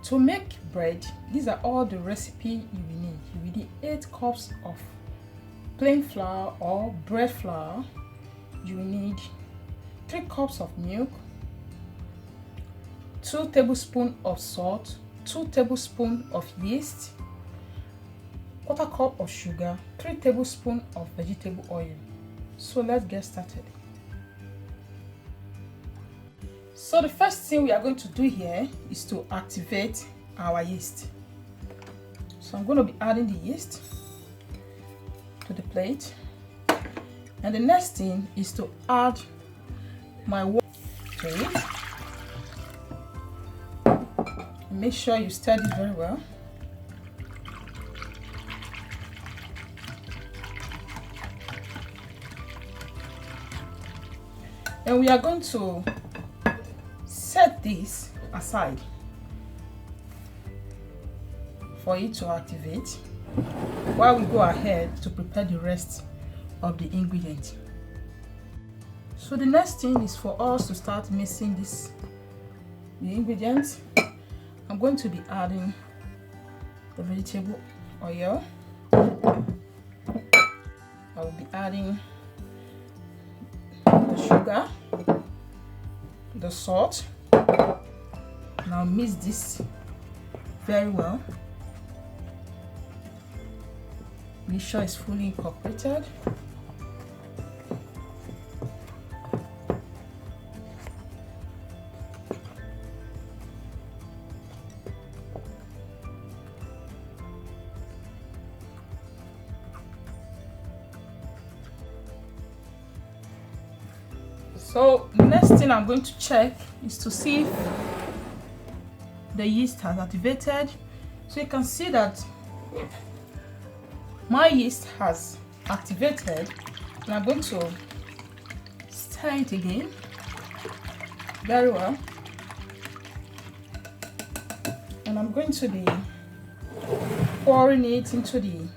To make bread, these are all the recipe you will need. You will need 8 cups of plain flour or bread flour. You will need 3 cups of milk, 2 tablespoons of salt, 2 tablespoons of yeast, 1/4 cup of sugar, 3 tablespoons of vegetable oil. So let's get started. So the first thing we are going to do here is to activate our yeast. So I'm going to be adding the yeast to the plate, and the next thing is to add my water to it. Make sure you stir it very well. And we are going to set this aside for it to activate while we go ahead to prepare the rest of the ingredients. So the next thing is for us to start mixing the ingredients. I'm going to be adding the vegetable oil. I will be adding the sugar, the salt, and I'll mix this very well. Make sure it's fully incorporated. So the next thing I'm going to check is to see if the yeast has activated. So you can see that my yeast has activated, and I'm going to stir it again very well, and I'm going to be pouring it into the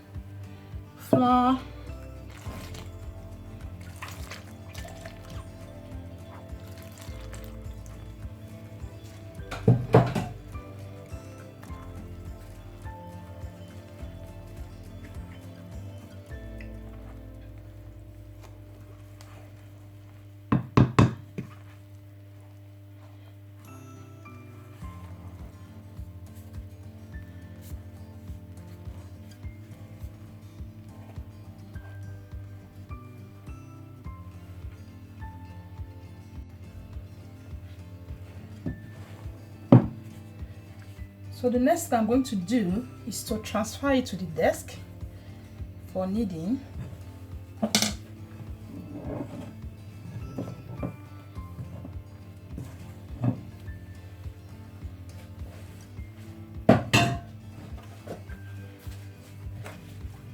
flour. So the next thing I'm going to do is to transfer it to the desk for kneading.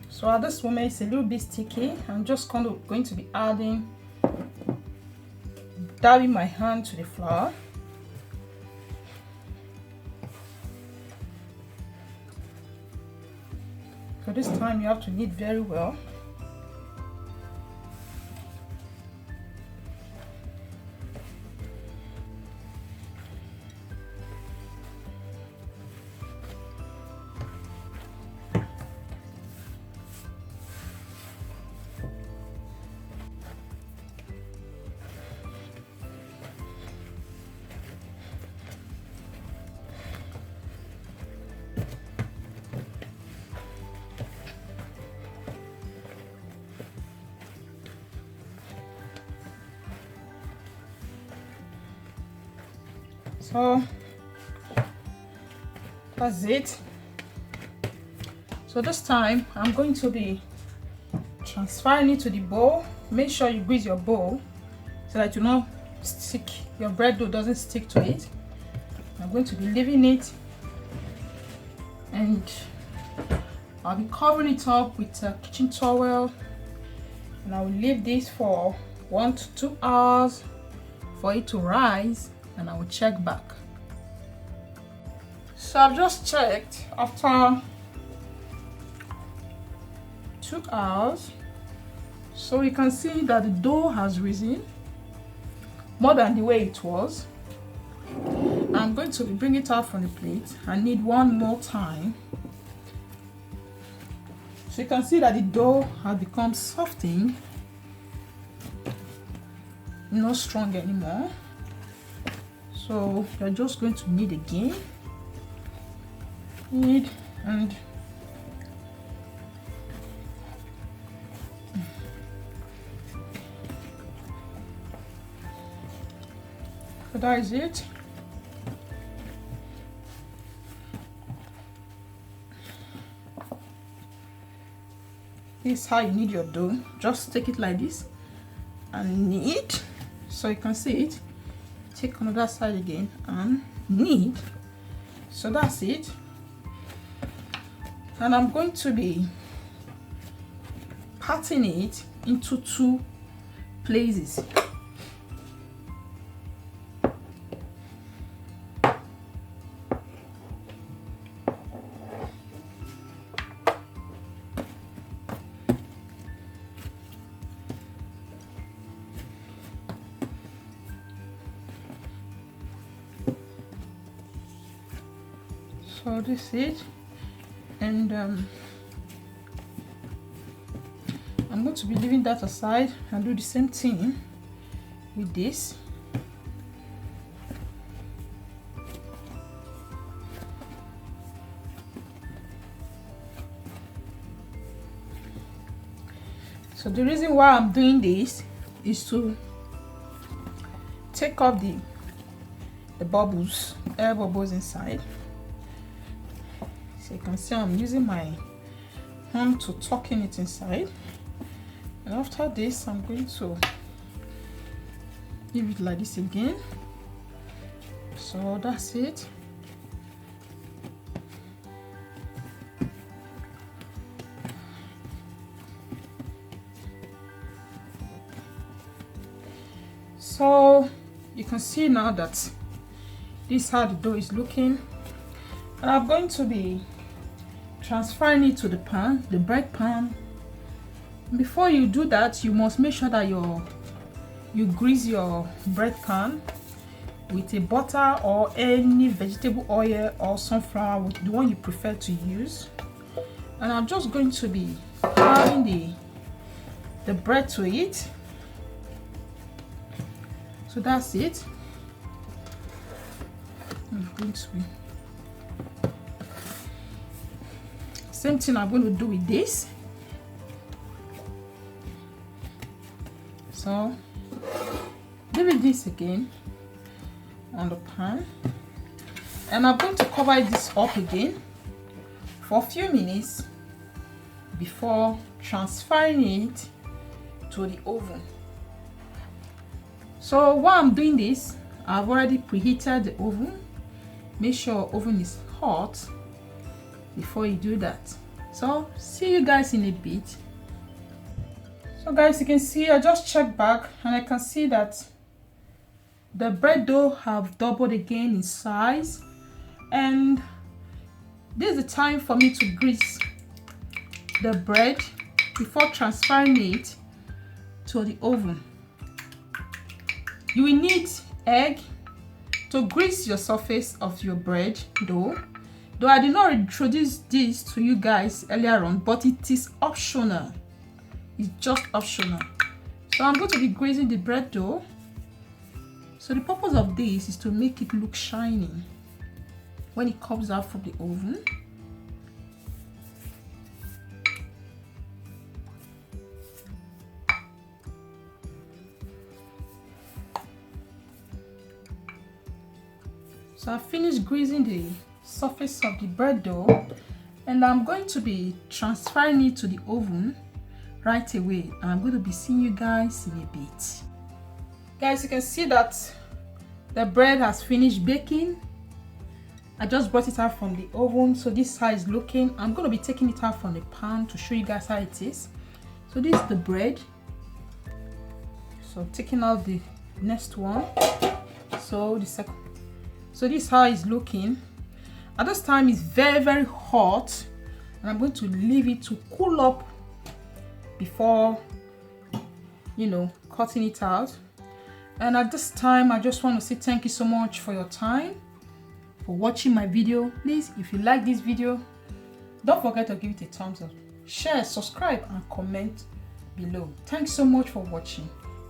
So at this moment it's a little bit sticky. I'm just going to be dabbing my hand to the flour. So this time you have to knead very well. So that's it. So this time I'm going to be transferring it to the bowl. Make sure you grease your bowl so that your bread dough doesn't stick to it. I'm going to be leaving it, and I'll be covering it up with a kitchen towel, and I will leave this for 1 to 2 hours for it to rise, and I will check back. So I've just checked after 2 hours. So you can see that the dough has risen more than the way it was, I'm going to bring it out from the plate. I need one more time. So you can see that the dough has become softened, not strong anymore. So you're just going to knead again. Knead and so that is it. This is how you knead your dough. Just take it like this and knead. So you can see it. Take another side again and knead. So that's it. And I'm going to be patting it into 2 places. So this is it, and I'm going to be leaving that aside and do the same thing with this. So the reason why I'm doing this is to take off the bubbles, air bubbles inside. So you can see I'm using my hand to tuck in it inside, and after this I'm going to leave it like this again. So that's it. So you can see now that this is how the dough is looking, and I'm going to be transferring it to the pan, the bread pan. Before you do that, you must make sure that you grease your bread pan with a butter or any vegetable oil or sunflower, the one you prefer to use. And I'm just going to be adding the bread to it. So that's it. I'm going to be same thing I'm going to do with this. So leave this again on the pan, and I'm going to cover this up again for a few minutes before transferring it to the oven. So while I'm doing this, I've already preheated the oven. Make sure oven is hot before you do that. So see you guys in a bit. So guys, you can see I just checked back and I can see that the bread dough have doubled again in size, and this is the time for me to grease the bread before transferring it to the oven. You will need egg to grease your surface of your bread dough. Though I did not introduce this to you guys earlier on, but it is optional. It's just optional. So I'm going to be greasing the bread dough. So the purpose of this is to make it look shiny when it comes out from the oven. So I finished greasing the surface of the bread dough, and I'm going to be transferring it to the oven right away, and I'm going to be seeing you guys in a bit. Guys, you can see that the bread has finished baking. I just brought it out from the oven, so this is how it's looking. I'm going to be taking it out from the pan to show you guys how it is. So this is the bread. So taking out the next one. So the second. So this is how it's looking. At this time it's very hot, and I'm going to leave it to cool up before, cutting it out. And at this time I just want to say thank you so much for your time. for watching my video. Please, if you like this video, don't forget to give it a thumbs up, share, subscribe, and comment below. Thanks so much for watching.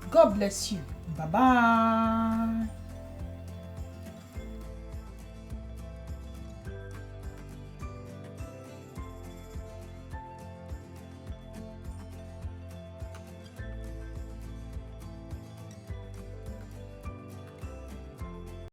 God bless you. Bye bye.